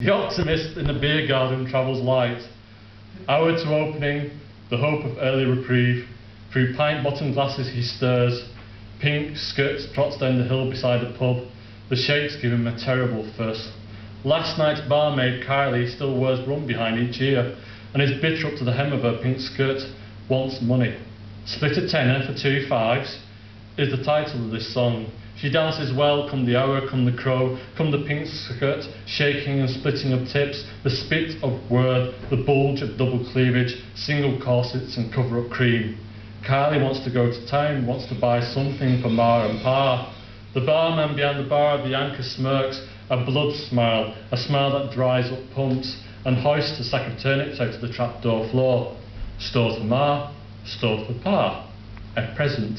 The optimist in the beer garden travels light. Hour to opening, the hope of early reprieve. Through pint-bottom glasses he stirs. Pink skirts trots down the hill beside the pub. The shakes give him a terrible thirst. Last night's barmaid Kylie still wears rum behind each ear, and is bitter up to the hem of her pink skirt. Wants money. Split a tenner for 2 fives is the title of this song. She dances well, come the hour, come the crow, come the pink skirt, shaking and splitting of tips, the spit of word, the bulge of double cleavage, single corsets and cover-up cream. Kylie wants to go to town, wants to buy something for Ma and Pa. The barman behind the bar of the Anchor smirks, a blood smile, a smile that dries up pumps, and hoists a sack of turnips out of the trapdoor floor. Store for Ma, store for Pa. A present.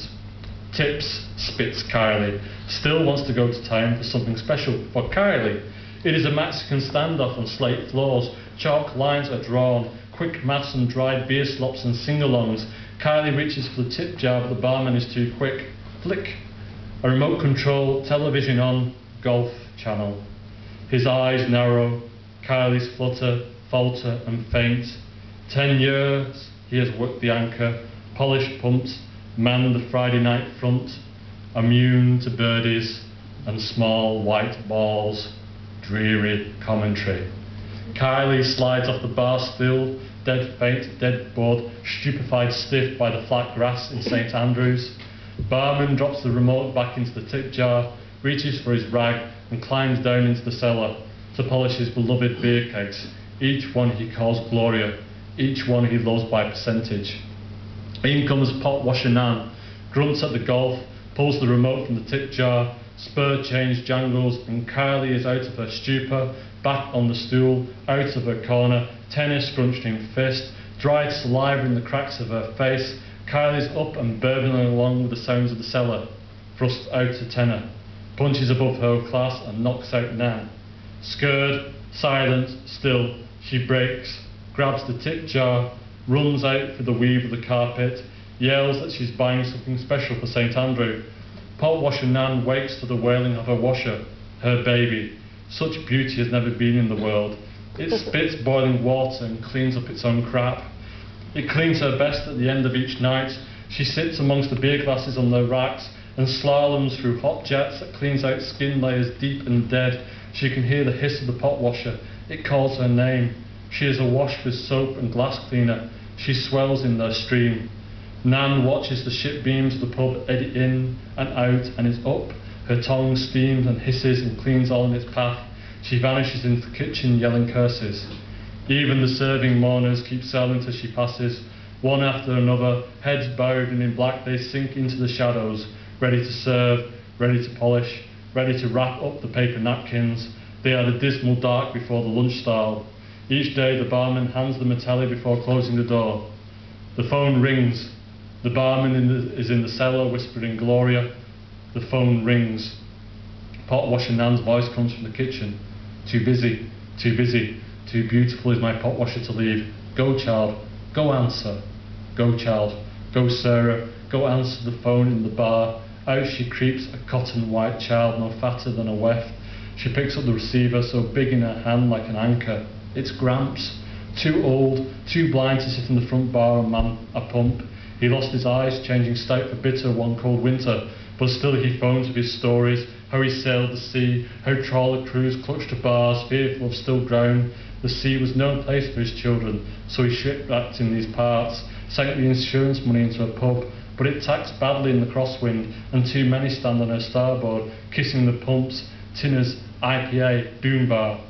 Tips, spits Kylie. Still wants to go to town for something special for Kylie. It is a Mexican standoff on slate floors. Chalk lines are drawn. Quick maths and dried beer slops and sing-alongs. Kylie reaches for the tip jar, but the barman is too quick. Flick. A remote control, television on, golf channel. His eyes narrow. Kylie's flutter, falter and faint. 10 years he has worked the Anchor, polished pumps, manned the Friday night front, immune to birdies and small white balls. Dreary commentary. Kylie slides off the bar stool, dead faint, dead bored, stupefied stiff by the flat grass in St Andrews. Barman drops the remote back into the tip jar, reaches for his rag and climbs down into the cellar to polish his beloved beer kegs, each one he calls Gloria, each one he loves by percentage. In comes pot washer Nan, grunts at the golf, pulls the remote from the tip jar, spur change jangles, and Kylie is out of her stupor, back on the stool, out of her corner, tenner scrunched in fist, dried saliva in the cracks of her face. Kylie's up and burbling along with the sounds of the cellar, thrusts out a tenner, punches above her class and knocks out Nan. Scared, silent, still, she breaks, grabs the tip jar, runs out for the weave of the carpet, yells that she's buying something special for St Andrew. Pot washer Nan wakes to the wailing of her washer, her baby. Such beauty has never been in the world. It spits boiling water and cleans up its own crap. It cleans her best at the end of each night. She sits amongst the beer glasses on their racks and slaloms through hot jets that cleans out skin layers deep and dead. She can hear the hiss of the pot washer. It calls her name. She is awash with soap and glass cleaner. She swells in their stream. Nan watches the ship beams of the pub eddy in and out and is up. Her tongue steams and hisses and cleans all in its path. She vanishes into the kitchen yelling curses. Even the serving mourners keep silent as she passes. One after another, heads bowed and in black, they sink into the shadows, ready to serve, ready to polish, ready to wrap up the paper napkins. They are the dismal dark before the lunch style. Each day the barman hands them a telly before closing the door. The phone rings. The barman is in the cellar whispering Gloria. The phone rings. Pot washer Nan's voice comes from the kitchen. Too busy, too busy, too beautiful is my pot washer to leave. Go child, go answer. Go child, go Sarah, go answer the phone in the bar. Out she creeps, a cotton white child no fatter than a weft. She picks up the receiver so big in her hand like an anchor. It's Gramps, too old, too blind to sit in the front bar and man a pump. He lost his eyes, changing stout for bitter one cold winter, but still he phones with his stories, how he sailed the sea, how trawler crews clutched to bars, fearful of still ground. The sea was no place for his children, so he shipwrecked in these parts, sank the insurance money into a pub, but it taxed badly in the crosswind, and too many stand on her starboard, kissing the pumps, tinners, IPA, boom bar.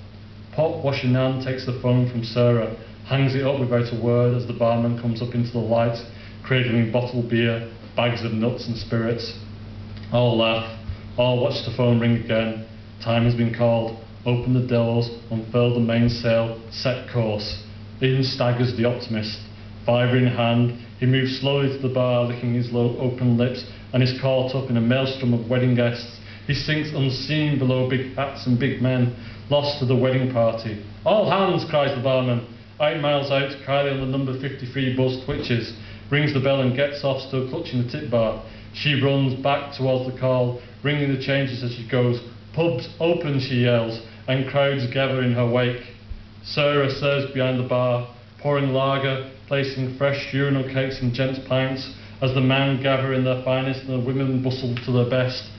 Pot washer Nan takes the phone from Sarah, hangs it up without a word as the barman comes up into the light, cradling bottled beer, bags of nuts and spirits. All laugh, all watch the phone ring again. Time has been called. Open the doors, unfurl the mainsail, set course. In staggers the optimist. Fiver in hand, he moves slowly to the bar, licking his low open lips, and is caught up in a maelstrom of wedding guests. He sinks unseen below big hats and big men, lost to the wedding party. All hands, cries the barman. 8 miles out, Kylie on the number 53 bus twitches, rings the bell and gets off, still clutching the tip bar. She runs back towards the call, ringing the changes as she goes. Pubs open, she yells, and crowds gather in her wake. Sarah serves behind the bar, pouring lager, placing fresh urinal cakes in gents' pints, as the men gather in their finest and the women bustle to their best.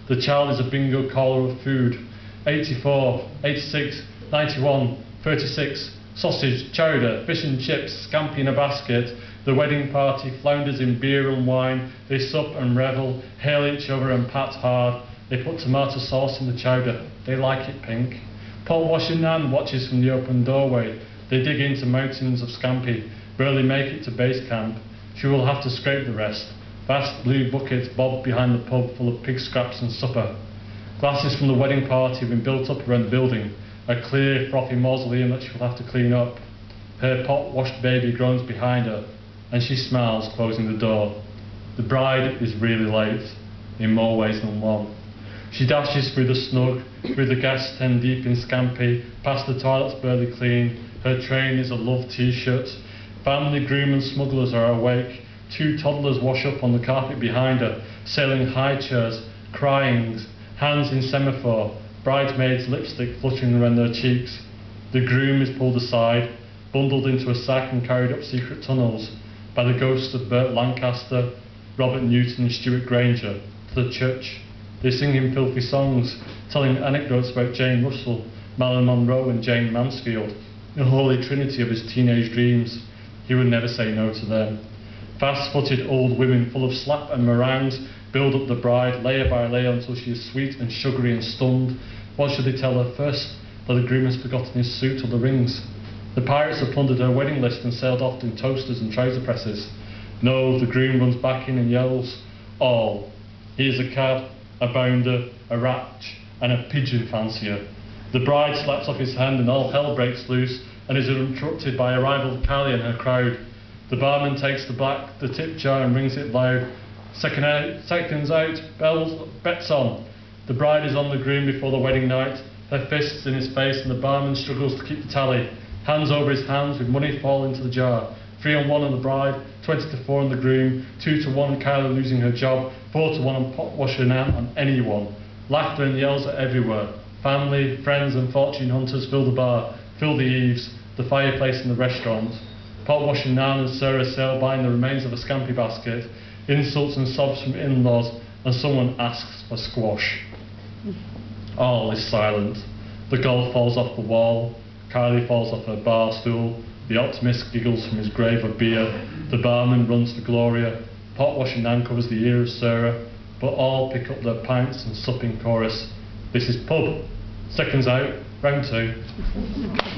The child is a bingo caller of food. 84, 86, 91, 36, sausage, chowder, fish and chips, scampi in a basket. The wedding party flounders in beer and wine. They sup and revel, hail each other and pat hard. They put tomato sauce in the chowder. They like it pink. Pot washing Nan watches from the open doorway. They dig into mountains of scampi, barely make it to base camp. She will have to scrape the rest. Vast blue buckets bob behind the pub full of pig scraps and supper. Glasses from the wedding party have been built up around the building, a clear, frothy mausoleum that she will have to clean up. Her pot-washed baby groans behind her, and she smiles, closing the door. The bride is really late, in more ways than one. She dashes through the snug, through the gas 10 deep in scampi, past the toilets barely clean. Her train is a love t-shirt. Family, groom and smugglers are awake. 2 toddlers wash up on the carpet behind her, sailing high chairs, crying, hands in semaphore, bridesmaids' lipstick fluttering around their cheeks. The groom is pulled aside, bundled into a sack and carried up secret tunnels by the ghosts of Burt Lancaster, Robert Newton and Stuart Granger to the church. They sing him filthy songs, telling anecdotes about Jane Russell, Marilyn Monroe and Jane Mansfield, the holy trinity of his teenage dreams. He would never say no to them. Fast-footed old women full of slap and meringues build up the bride layer by layer until she is sweet and sugary and stunned. What should they tell her first? That the groom has forgotten his suit or the rings? The pirates have plundered her wedding list and sailed off in toasters and trouser presses. No, the groom runs back in and yells, all. He is a cad, a bounder, a ratch, and a pigeon fancier. The bride slaps off his hand and all hell breaks loose and is interrupted by a rival Carly and her crowd. The barman takes the tip jar and rings it loud. Seconds out, bells, bets on. The bride is on the groom before the wedding night, her fists in his face, and the barman struggles to keep the tally. Hands over his hands with money fall into the jar. 3 on 1 on the bride, 20 to 4 on the groom, 2 to 1 Kyla losing her job, 4 to 1 on pot washer Nan on anyone. Laughter and yells are everywhere. Family, friends and fortune hunters fill the bar, fill the eaves, the fireplace and the restaurant. Pot washing Nan and Sarah sail by in the remains of a scampi basket. Insults and sobs from in-laws, and someone asks for squash. All is silent. The golf falls off the wall. Kylie falls off her bar stool. The optimist giggles from his grave of beer. The barman runs for Gloria. Pot washing Nan covers the ear of Sarah. But all pick up their pints and sup in chorus. This is pub. Seconds out, round 2.